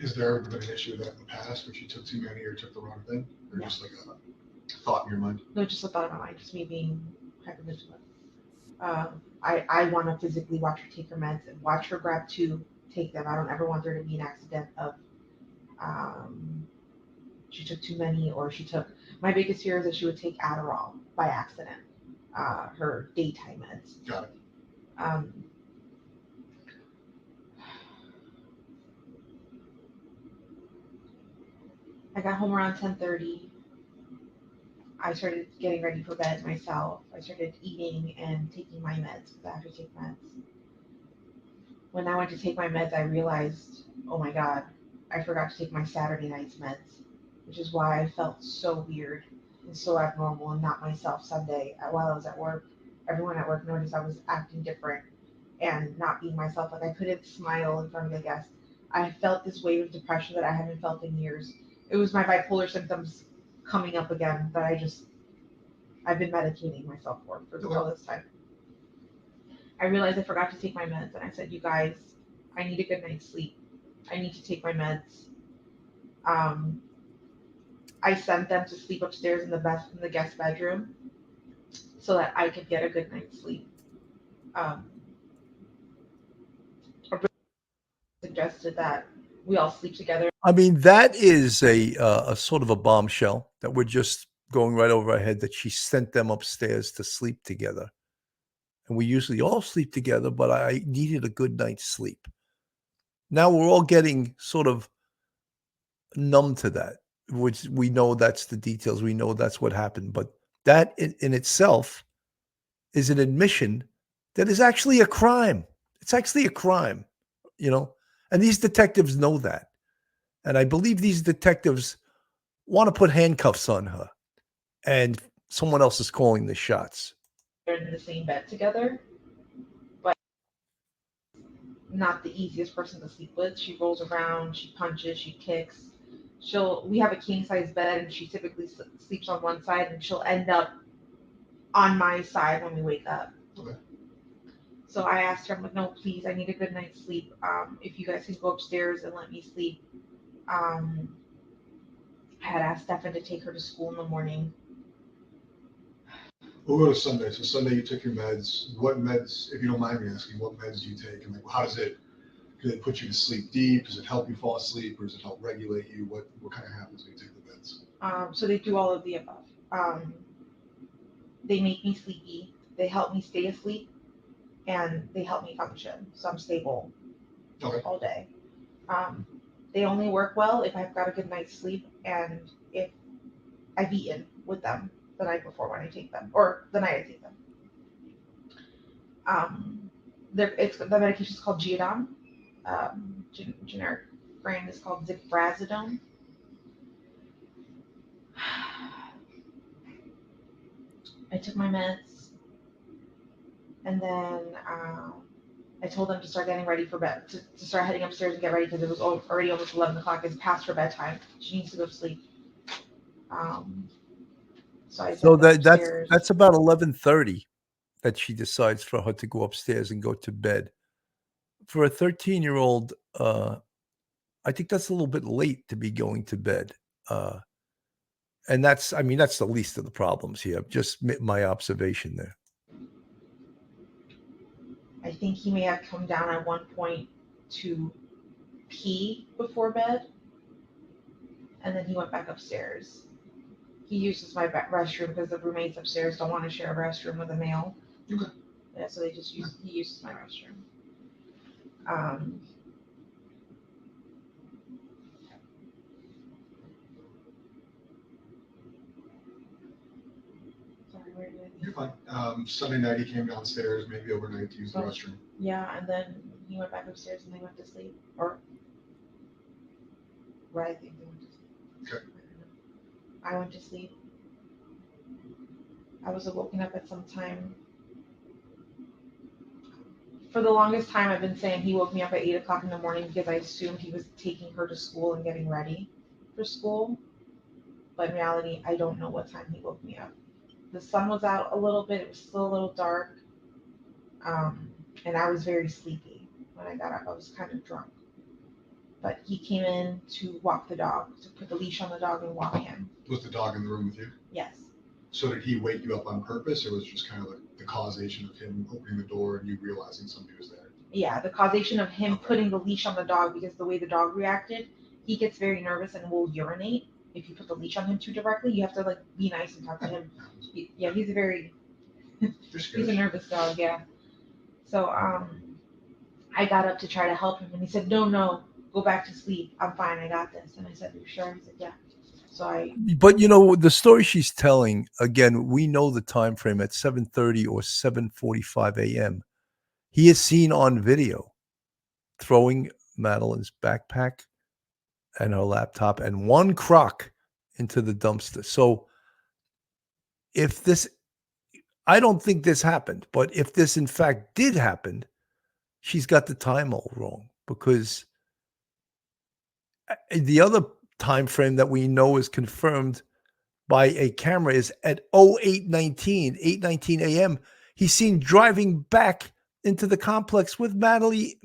Has there ever been an issue with that in the past, where she took too many or took the wrong thing, or Yeah. just like a thought in your mind? No, just a thought in my mind, just me being hypervigilant. I want to physically watch her take her meds and watch her grab two, take them. I don't ever want there to be an accident of um, she took too many or she took. My biggest fear is that she would take Adderall by accident, her daytime meds. Got it. Um, I got home around 10:30. I started getting ready for bed myself. I started eating and taking my meds because I have to take meds. When I went to take my meds, I realized, oh my God, I forgot to take my Saturday night's meds, which is why I felt so weird and so abnormal and not myself Sunday while I was at work. Everyone at work noticed I was acting different and not being myself. Like I couldn't smile in front of the guests. I felt this wave of depression that I haven't felt in years. It was my bipolar symptoms coming up again that I've been medicating myself for all this time. I realized I forgot to take my meds, and I said, "You guys, I need a good night's sleep. I need to take my meds." Um, I sent them to sleep upstairs in the guest bedroom so that I could get a good night's sleep. Um, I suggested that we all sleep together. I mean, that is a sort of a bombshell that we're just going right over our head, that she sent them upstairs to sleep together. And we usually all sleep together, but I needed a good night's sleep. Now we're all getting sort of numb to that, which we know that's the details. We know that's what happened. But that in itself is an admission that is actually a crime. It's actually a crime, you know? And these detectives know that. And I believe these detectives want to put handcuffs on her. And someone else is calling the shots. They're in the same bed together, but not the easiest person to sleep with. She rolls around, she punches, she kicks. We have a king size bed, and she typically sleeps on one side, and she'll end up on my side when we wake up. Okay. So I asked her, I'm like, no, please, I need a good night's sleep. If you guys can go upstairs and let me sleep. I had asked Stefan to take her to school in the morning. We'll go to Sunday. So Sunday you took your meds. What meds, if you don't mind me asking, what meds do you take? And like, how does it put you to sleep deep? Does it help you fall asleep, or does it help regulate you? What kind of happens when you take the meds? So they do all of the above. They make me sleepy. They help me stay asleep, and they help me function. So I'm stable all day. They only work well if I've got a good night's sleep and if I've eaten with them the night before when I take them, or the night I take them. The medication is called Geodon. Generic brand is called Ziprazidone. I took my meds, and then I told them to start getting ready for bed, to start heading upstairs and get ready because it was already almost 11 o'clock. It's past her bedtime. She needs to go to sleep. So I So sent them upstairs. that's about 11:30 that she decides for her to go upstairs and go to bed. For a 13-year-old, I think that's a little bit late to be going to bed. And that's the least of the problems here. Just my observation there. I think he may have come down at one point to pee before bed, and then he went back upstairs. He uses my restroom because the roommates upstairs don't want to share a restroom with a male. Okay. Yeah, so he uses my restroom. Sorry, where did I You're fine. Sunday night he came downstairs, maybe overnight to use the restroom. Yeah, and then he went back upstairs and they went to sleep. Or where I think they went to sleep. Okay. I went to sleep. I was woken up at some time. For the longest time, I've been saying he woke me up at 8 o'clock in the morning because I assumed he was taking her to school and getting ready for school. But in reality, I don't know what time he woke me up. The sun was out a little bit. It was still a little dark. And I was very sleepy when I got up. I was kind of drunk. but he came in to walk the dog, to put the leash on the dog and walk him. Was the dog in the room with you? Yes. So did he wake you up on purpose, or was it just kind of like the causation of him opening the door and you realizing somebody was there? Yeah, the causation of him Okay. putting the leash on the dog, because the way the dog reacted, he gets very nervous and will urinate if you put the leash on him too directly. You have to like be nice and talk to him. Yeah, he's a very he's a nervous dog. Yeah. So I got up to try to help him, and he said, "No, go back to sleep. I'm fine. I got this." And I said, "You sure?" He said, "Yeah." So But you know the story she's telling. Again, we know the time frame at 7:30 or 7:45 a.m. He is seen on video throwing Madeline's backpack and her laptop and one crock into the dumpster. So if this, I don't think this happened, but if this in fact did happen, she's got the time all wrong, because the other time frame that we know is confirmed by a camera is at 8:19 a.m. He's seen driving back into the complex with Maddie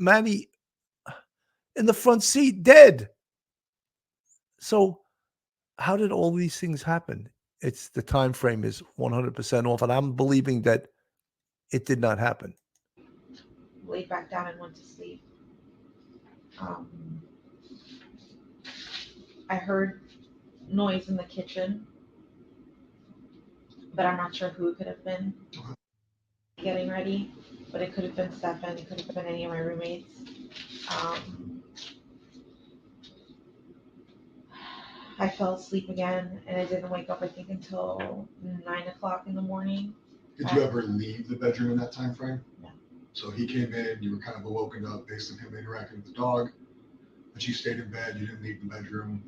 in the front seat, dead. So how did all these things happen? It's the time frame is 100% off, and I'm believing that it did not happen. laid back down and went to sleep. I heard noise in the kitchen, but I'm not sure who it could have been getting ready. But it could have been Stefan. It could have been any of my roommates. I fell asleep again, and I didn't wake up, I think, until 9 o'clock in the morning. Did you ever leave the bedroom in that time frame? No. So he came in, you were kind of awoken up based on him interacting with the dog, but you stayed in bed, you didn't leave the bedroom.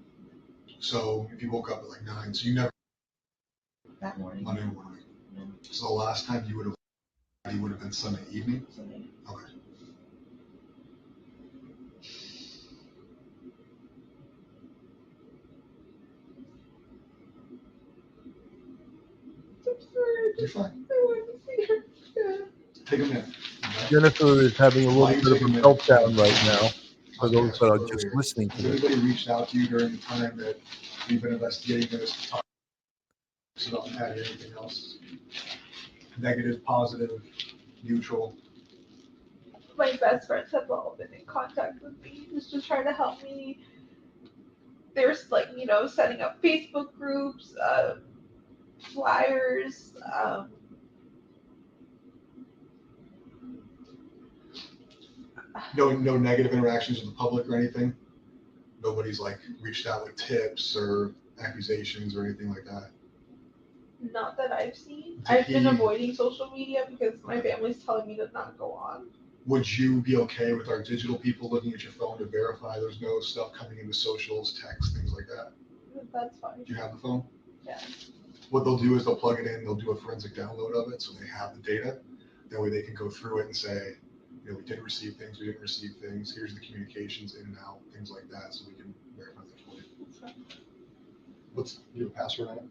So if you woke up at like 9, so you never That morning. Monday morning. No. So the last time you would have been Sunday evening? Sunday. Okay. You're fine. I want to see her. Yeah. Take a minute. Jennifer is having a little Might bit of take a a minute. meltdown right now. For Okay, those that are that's just weird. listening to Has this, anybody reached out to you during the time that we've been investigating this to talk about anything else? Negative, positive, neutral? My best friends have all been in contact with me, just to try to help me. There's like, setting up Facebook groups, flyers. No negative interactions with the public or anything? Nobody's like reached out with tips or accusations or anything like that? Not that I've seen. Did I've been he- avoiding social media because my family's telling me to not go on. Would you be okay with our digital people looking at your phone to verify there's no stuff coming into socials, text, things like that? That's fine. Do you have the phone? Yeah. What they'll do is they'll plug it in, they'll do a forensic download of it so they have the data. That way they can go through it and say, we did receive things, we didn't receive things, here's the communications in and out, things like that, so we can verify that for you. What's your password on it?